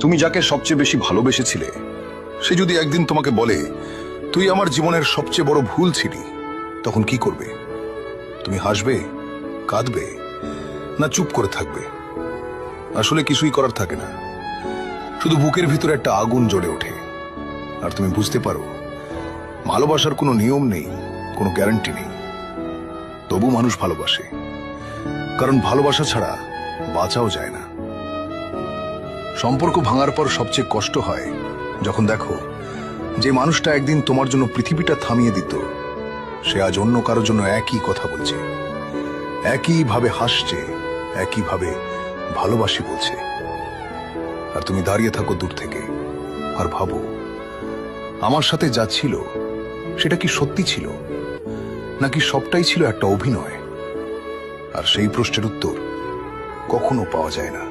তুমি যাকে সবচেয়ে বেশি ভালোবেসেছিলে সে যদি একদিন তোমাকে বলে তুই আমার জীবনের সবচেয়ে বড় ভুল ছিলি, তখন কি করবে? তুমি হাসবে, কাঁদবে, না চুপ করে থাকবে? আসলে কিছুই করার থাকে না, শুধু বুকের ভিতরে একটা আগুন জ্বলে ওঠে। আর তুমি বুঝতে পারো ভালোবাসার কোনো নিয়ম নেই, কোনো গ্যারান্টি নেই। তবু মানুষ ভালোবাসে, কারণ ভালোবাসা ছাড়া বাঁচাও যায় না। সম্পর্ক ভাঙার পর সবচেয়ে কষ্ট হয় যখন দেখো যে মানুষটা একদিন তোমার জন্য পৃথিবীটা থামিয়ে দিত, সে আজ অন্য কারোর জন্য একই কথা বলছে, একইভাবে হাসছে, একইভাবে ভালোবাসি বলছে। আর তুমি দাঁড়িয়ে থাকো দূর থেকে আর ভাবো, আমার সাথে যা ছিল সেটা কি সত্যি ছিল, নাকি সবটাই ছিল একটা অভিনয়? আর সেই প্রশ্নের উত্তর কখনো পাওয়া যায় না।